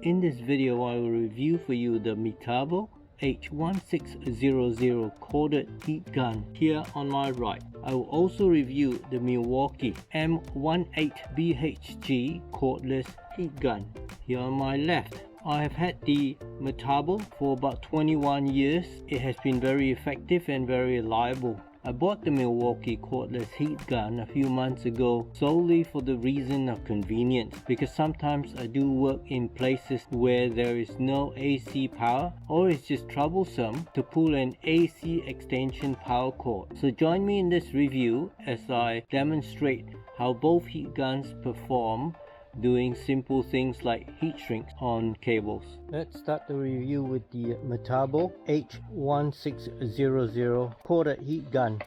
In this video, I will review for you the METABO H1600 corded heat gun here on my right. I will also review the MILWAUKEE M18 BHG cordless heat gun here on my left. I have had the METABO for about 21 years. It has been very effective and very reliable. I bought the MILWAUKEE cordless heat gun a few months ago solely for the reason of convenience, because sometimes I do work in places where there is no AC power, or it's just troublesome to pull an AC extension power cord. So join me in this review as I demonstrate how both heat guns perform doing simple things like heat shrinks on cables. Let's start the review with the METABO H1600 corded heat gun.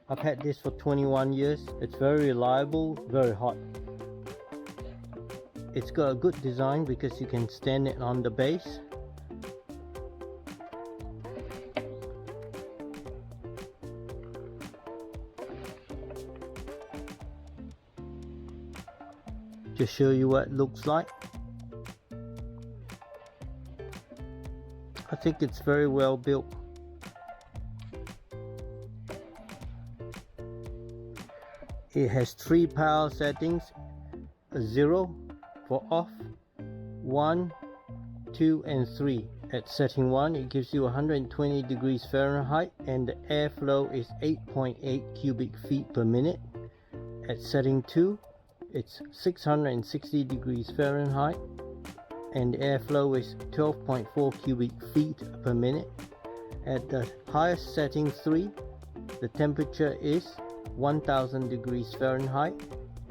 I've had this for 21 years. It's very reliable, very hot. It's got a good design because you can stand it on the base. Just show you what it looks like. I think it's very well built. It has 3 power settings: 0 for off, 1, 2 and 3. At setting 1, it gives you 120 degrees Fahrenheit and the airflow is 8.8 cubic feet per minute. At setting 2, it's 660 degrees Fahrenheit and the airflow is 12.4 cubic feet per minute. At the highest setting 3, the temperature is 1000 degrees Fahrenheit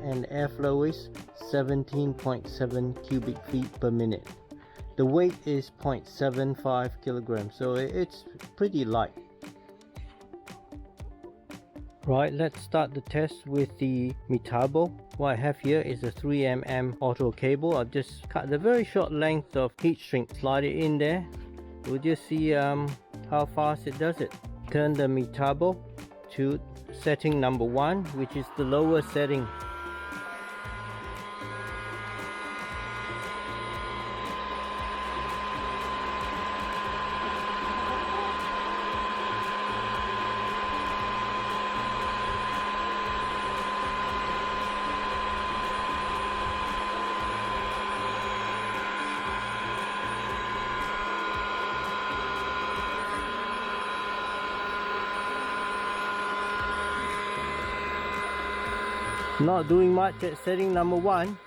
and airflow is 17.7 cubic feet per minute. The weight is 0.75 kilograms, so it's pretty light. Right, let's start the test with the METABO. What I have here is a 3mm auto cable. I've just cut the very short length of heat shrink, slide it in there. We'll just see how fast it does it. Turn the METABO to setting number 1, which is the lowest setting. Not doing much at setting number 1.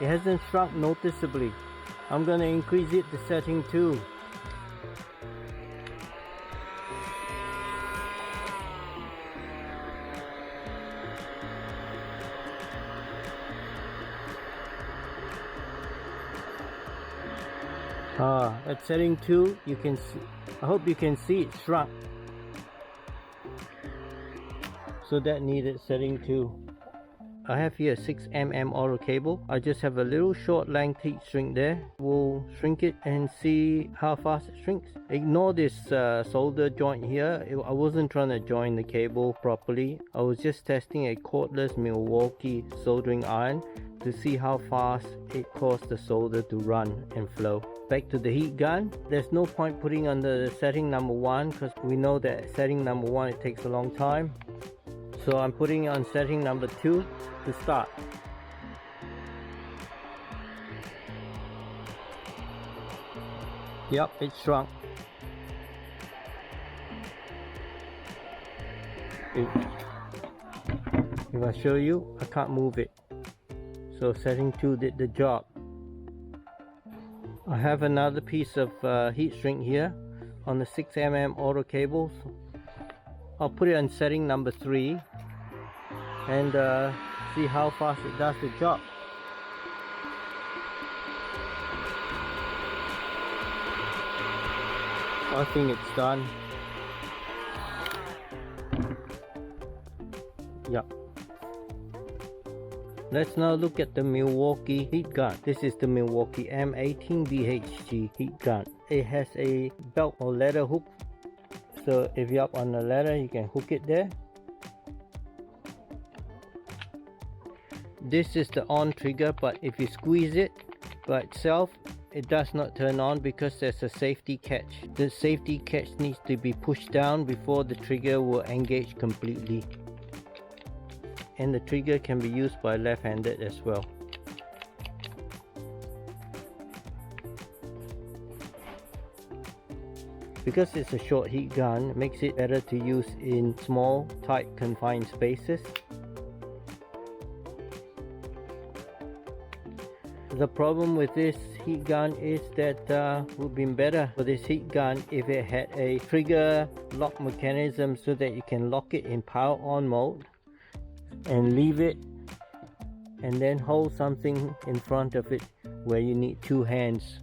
It hasn't shrunk noticeably. I'm gonna increase it to setting 2. At setting 2, you can see, I hope you can see it shrunk. So that needed setting 2. I have here a 6mm auto cable. I just have a little short length heat shrink there. We'll shrink it and see how fast it shrinks. Ignore this solder joint here. I wasn't trying to join the cable properly. I was just testing a cordless MILWAUKEE soldering iron to see how fast it caused the solder to run and flow. Back to the heat gun. There's no point putting under the setting number 1 because we know that setting number 1 it takes a long time. So I'm putting it on setting number 2 to start. Yep, it shrunk. If I show you, I can't move it. So setting 2 did the job. I have another piece of heat shrink here on the 6mm auto cables. I'll put it on setting number 3 and see how fast it does the job. I think it's done. Yep. Let's now look at the MILWAUKEE heat gun. This is the MILWAUKEE M18 BHG heat gun. It has a belt or ladder hook. So if you're up on the ladder, you can hook it there. This is the on trigger, but if you squeeze it by itself, it does not turn on because there's a safety catch. The safety catch needs to be pushed down before the trigger will engage completely. And the trigger can be used by left-handed as well. Because it's a short heat gun, it makes it better to use in small, tight, confined spaces. The problem with this heat gun is that it would be better for this heat gun if it had a trigger lock mechanism so that you can lock it in power on mode and leave it and then hold something in front of it where you need two hands.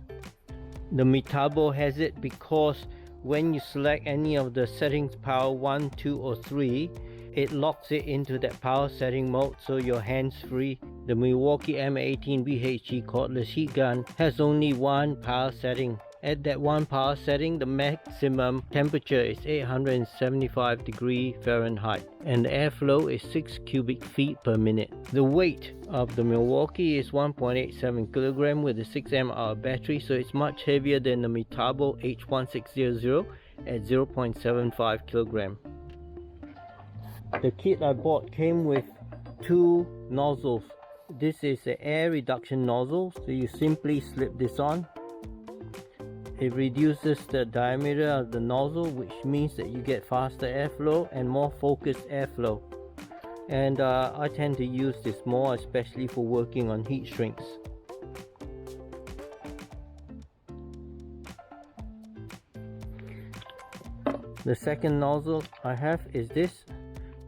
The METABO has it because when you select any of the settings, power 1, 2 or 3, it locks it into that power setting mode so you're hands free. The Milwaukee M18 BHG cordless heat gun has only one power setting. At that one power setting, the maximum temperature is 875 degrees Fahrenheit and the airflow is 6 cubic feet per minute. The weight of the Milwaukee is 1.87 kg with a 6 mAh battery, so it's much heavier than the METABO H1600 at 0.75 kg. The kit I bought came with two nozzles. This is an air reduction nozzle, so you simply slip this on. It reduces the diameter of the nozzle, which means that you get faster airflow and more focused airflow. And I tend to use this more, especially for working on heat shrinks. The second nozzle I have is this.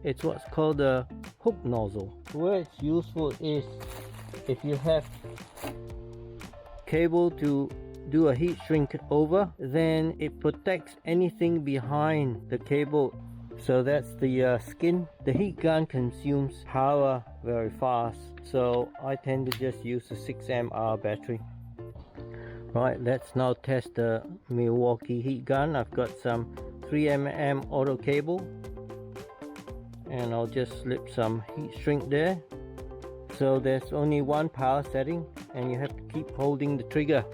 It's what's called a hook nozzle. Where it's useful is if you have cable to do a heat shrink over, then it protects anything behind the cable. So that's the skin. The heat gun consumes power very fast, so I tend to just use a 6 mAh battery. Right, let's now test the Milwaukee heat gun. I've got some 3mm auto cable and I'll just slip some heat shrink there. So there's only one power setting and you have to keep holding the trigger.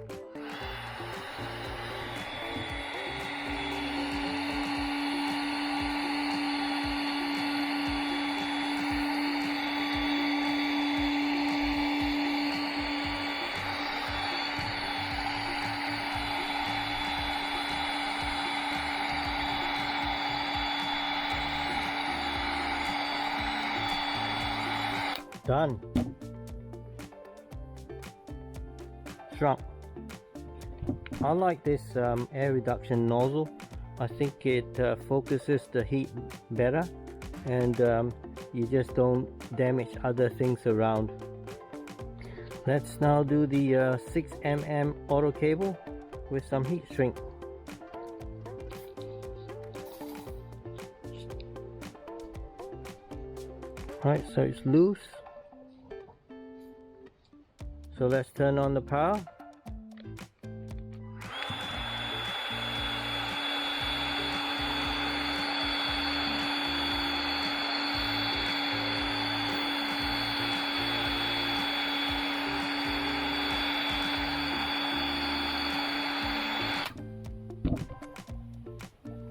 Done. Shrunk. I like this air reduction nozzle. I think it focuses the heat better and you just don't damage other things around. Let's now do the 6mm auto cable with some heat shrink. Right, so it's loose. So let's turn on the power.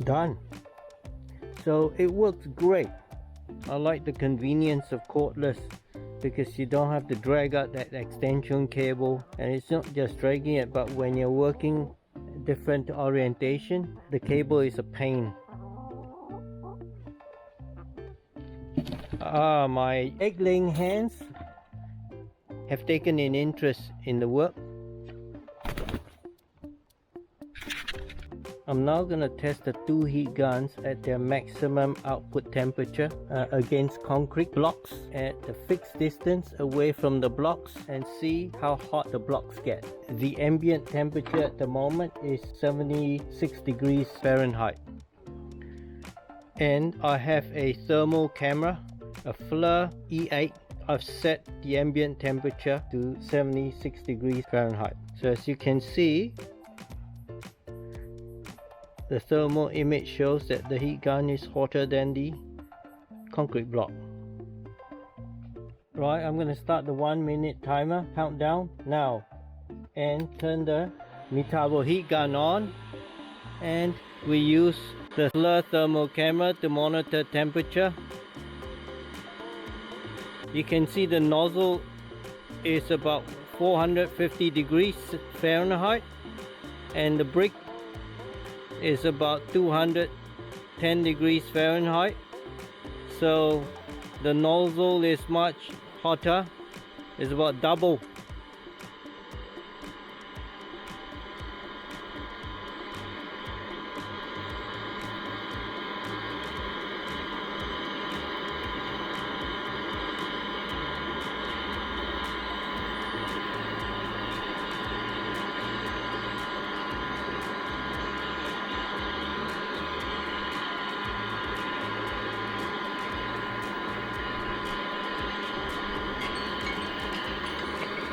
Done. So it works great. I like the convenience of cordless because you don't have to drag out that extension cable, and it's not just dragging it, but when you're working different orientation, the cable is a pain. My egg laying hands have taken an interest in the work. I'm now going to test the two heat guns at their maximum output temperature against concrete blocks at a fixed distance away from the blocks and see how hot the blocks get. The ambient temperature at the moment is 76 degrees Fahrenheit. And I have a thermal camera, a FLIR E8. I've set the ambient temperature to 76 degrees Fahrenheit. So as you can see, the thermal image shows that the heat gun is hotter than the concrete block. Right, I'm going to start the 1 minute timer countdown now and turn the METABO heat gun on, and we use the FLIR thermal camera to monitor temperature. You can see the nozzle is about 450 degrees Fahrenheit and the brick is about 210 degrees Fahrenheit. So the nozzle is much hotter, it's about double.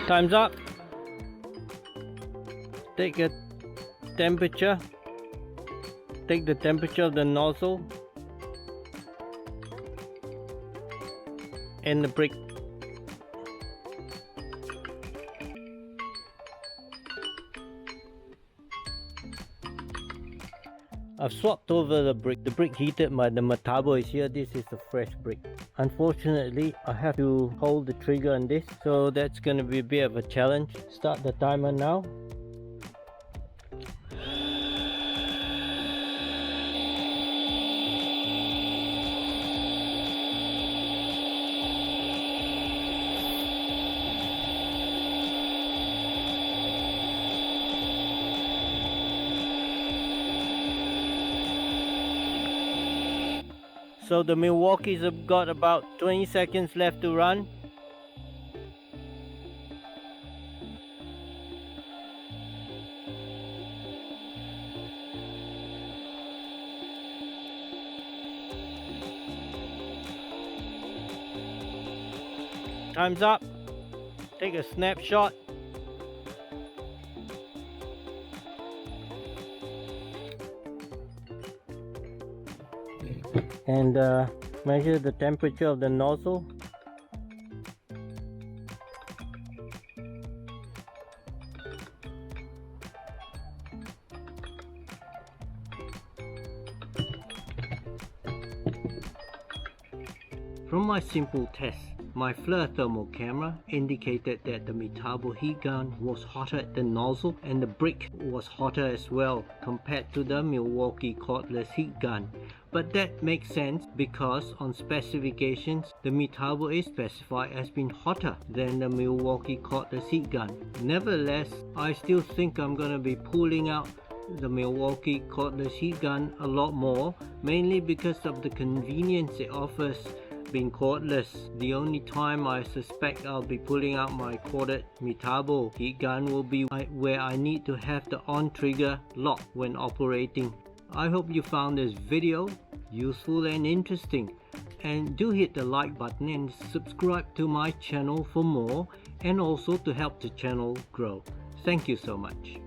Time's up. Take the temperature of the nozzle and the brick. I've swapped over the brick. The brick heated by the METABO is here. This is the fresh brick. Unfortunately, I have to hold the trigger on this, so that's going to be a bit of a challenge. Start the timer now. So the Milwaukee's have got about 20 seconds left to run. Time's up. Take a snapshot. And measure the temperature of the nozzle. From my simple test, my FLIR thermal camera indicated that the METABO heat gun was hotter at the nozzle and the brick was hotter as well compared to the Milwaukee cordless heat gun. But that makes sense because on specifications, the METABO is specified as being hotter than the Milwaukee cordless heat gun. Nevertheless, I still think I'm going to be pulling out the Milwaukee cordless heat gun a lot more, mainly because of the convenience it offers being cordless. The only time I suspect I'll be pulling out my corded METABO heat gun will be where I need to have the on trigger lock when operating. I hope you found this video useful and interesting, and do hit the like button and subscribe to my channel for more, and also to help the channel grow. Thank you so much.